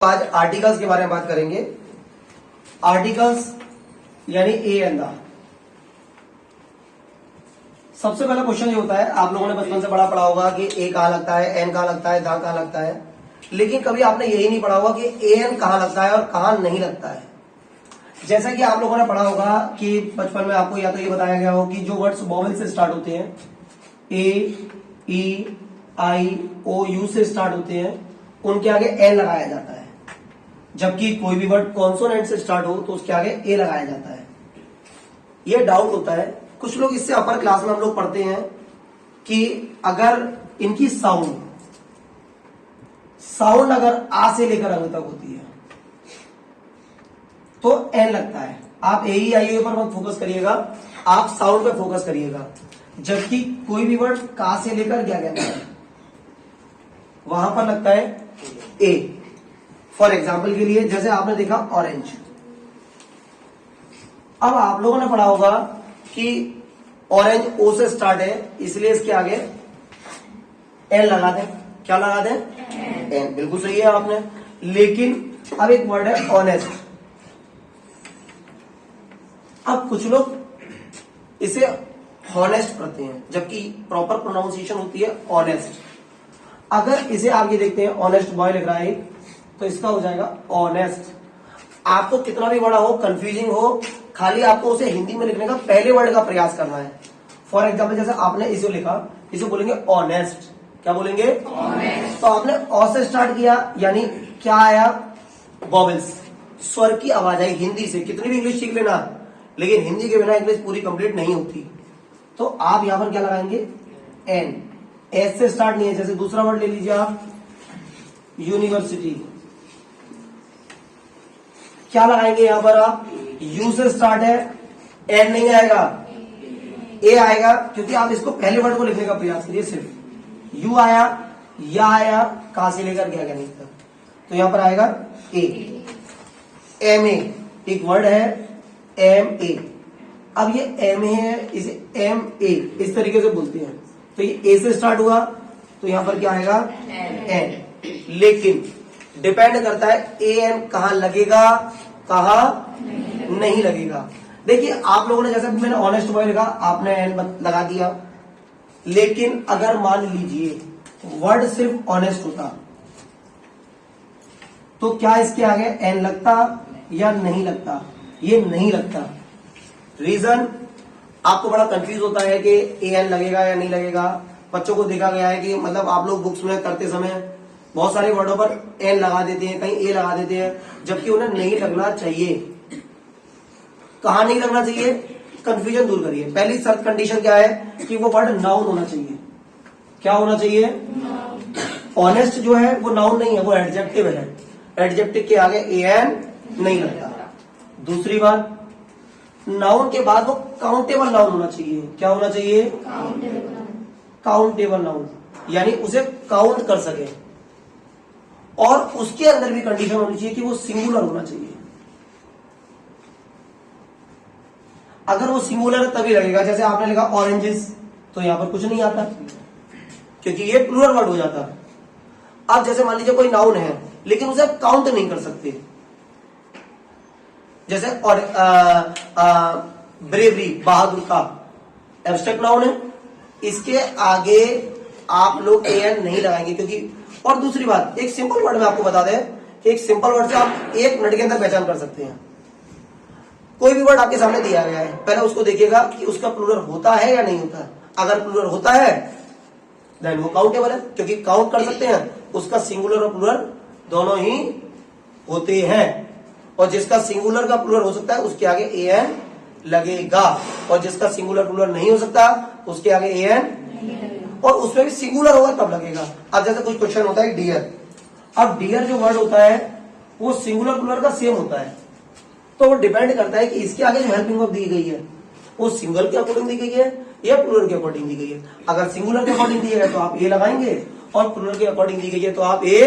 आज आर्टिकल्स के बारे में बात करेंगे। आर्टिकल्स यानी ए एंड द। सबसे पहला क्वेश्चन ये होता है, आप लोगों ने बचपन से बड़ा पढ़ा होगा कि ए कहां लगता है, एन कहां लगता है, दा कहां लगता है, लेकिन कभी आपने यही नहीं पढ़ा होगा कि ए एन कहां लगता है और कहां नहीं लगता है। जैसा कि आप लोगों ने पढ़ा होगा कि बचपन में आपको या तो ये बताया गया हो कि जो वर्ड्स वॉवेल से स्टार्ट होते हैं, ए, ई, आई, ओ, यू से स्टार्ट होते हैं, उनके आगे एन लगाया जाता है। जबकि कोई भी वर्ड कॉन्सोनेंट से स्टार्ट हो तो उसके आगे ए लगाया जाता है। ये डाउट होता है, कुछ लोग इससे अपर क्लास में हम लोग पढ़ते हैं कि अगर इनकी साउंड अगर आ से लेकर अंग तक होती है तो एन लगता है। आप ए ई आई ओ पर मत फोकस करिएगा, आप साउंड पे फोकस करिएगा। जबकि कोई भी वर्ड का से लेकर क्या कहता है वहां पर लगता है ए। फॉर एग्जाम्पल के लिए जैसे आपने देखा ऑरेंज। अब आप लोगों ने पढ़ा होगा कि ऑरेंज ओ से स्टार्ट है, इसलिए इसके आगे एन लगा दें। क्या लगा दें? एन। बिल्कुल सही है आपने। लेकिन अब एक वर्ड है ऑनेस्ट। अब कुछ लोग इसे हॉनेस्ट पढ़ते हैं, जबकि प्रॉपर प्रोनाउंसिएशन होती है ऑनेस्ट। अगर इसे आप ये देखते हैं ऑनेस्ट बॉय लिख रहा है तो इसका हो जाएगा ऑनेस्ट। आपको कितना भी बड़ा हो, कंफ्यूजिंग हो, खाली आपको उसे हिंदी में लिखने का पहले वर्ड का प्रयास करना है। फॉर एग्जाम्पल जैसे आपने इसे लिखा, इसे बोलेंगे ऑनेस्ट। क्या बोलेंगे? ऑनेस्ट। तो आपने ऑ से स्टार्ट किया, यानी क्या आया? वॉवेल्स, स्वर की आवाज आई हिंदी से। कितनी भी इंग्लिश सीख लेना, लेकिन हिंदी के बिना इंग्लिश पूरी कंप्लीट नहीं होती। तो आप यहां पर क्या लगाएंगे? एन। एस से स्टार्ट नहीं है। जैसे दूसरा वर्ड ले लीजिए आप, यूनिवर्सिटी। क्या लगाएंगे यहां पर आप? यू से स्टार्ट है, एन नहीं आएगा, ए आएगा, क्योंकि आप इसको पहले वर्ड को लिखने का प्रयास करिए। सिर्फ यू आया, या आया, कहां से लेकर क्या कहने तक, तो यहां पर आएगा ए। एम ए एक वर्ड है, एम ए। अब ये एम ए है, इसे एम ए इस तरीके से बोलते हैं। तो ये ए से स्टार्ट हुआ तो यहां पर क्या आएगा? एन। लेकिन डिपेंड करता है ए एन कहां लगेगा, कहां नहीं लगेगा। देखिए आप लोगों ने, जैसे मैंने ऑनेस्ट बॉय लिखा, आपने एन लगा दिया। लेकिन अगर मान लीजिए वर्ड सिर्फ ऑनेस्ट होता तो क्या इसके आगे एन लगता या नहीं लगता? ये नहीं लगता। रीजन आपको बड़ा कंफ्यूज होता है कि ए एन लगेगा या नहीं लगेगा। बच्चों को देखा गया है कि मतलब आप लोग बुक्स में करते समय बहुत सारे वर्डों पर एन लगा देते हैं, कहीं ए लगा देते हैं, जबकि उन्हें नहीं लगना चाहिए। कहां नहीं लगना चाहिए? कंफ्यूजन दूर करिए। पहली शर्त कंडीशन क्या है कि वो वर्ड नाउन होना चाहिए। क्या होना चाहिए? ऑनेस्ट जो है वो नाउन नहीं है, वो एडजेक्टिव है। एडजेक्टिव के आगे ए एन नहीं लगता। दूसरी बात, नाउन के बाद वो काउंटेबल नाउन होना चाहिए। क्या होना चाहिए? काउंटेबल नाउन, यानी उसे काउंट कर सके। और उसके अंदर भी कंडीशन होनी चाहिए कि वो सिंगुलर होना चाहिए। अगर वो सिंगुलर है तभी लगेगा। जैसे आपने लिखा ऑरेंजेस, तो यहां पर कुछ नहीं आता क्योंकि ये प्लूरल वर्ड हो जाता। अब जैसे मान लीजिए कोई नाउन है लेकिन उसे आप काउंट नहीं कर सकते, जैसे और ब्रेवरी, बहादुर का एब्स्ट्रैक्ट नाउन है, इसके आगे आप लोग ए एन नहीं लगाएंगे क्योंकि। और दूसरी बात, एक सिंपल वर्ड में आपको बता दें कि एक सिंपल वर्ड से आप 1 मिनट के अंदर पहचान कर सकते हैं। कोई भी वर्ड आपके सामने दिया गया है, पहले उसको देखिएगा कि उसका प्लूरल होता है या नहीं होता। अगर प्लूरल होता है देन वो काउंटेबल है, क्योंकि काउंट कर सकते हैं। उसका सिंगुलर और प्लूरल दोनों ही होते हैं, और जिसका सिंगुलर का प्लूरल हो सकता है उसके आगे ए एन लगेगा, और जिसका सिंगुलर प्लूरल नहीं हो सकता उसके आगे ए एन, और उसमें भी सिंगुलर होगा तब लगेगा। अब जैसे कुछ क्वेश्चन होता है डियर। अब डियर जो वर्ड होता है वो सिंगुलर प्लूरल का सेम होता है, तो वो डिपेंड करता है कि इसके आगे जो हेल्पिंग वर्ब दी गई है वो सिंगल के अकॉर्डिंग दी गई है या प्लूरल के अकॉर्डिंग दी गई है। अगर सिंगुलर के अकॉर्डिंग दी है तो आप ए लगाएंगे, और प्लूरल के अकॉर्डिंग दी गई है तो आप ए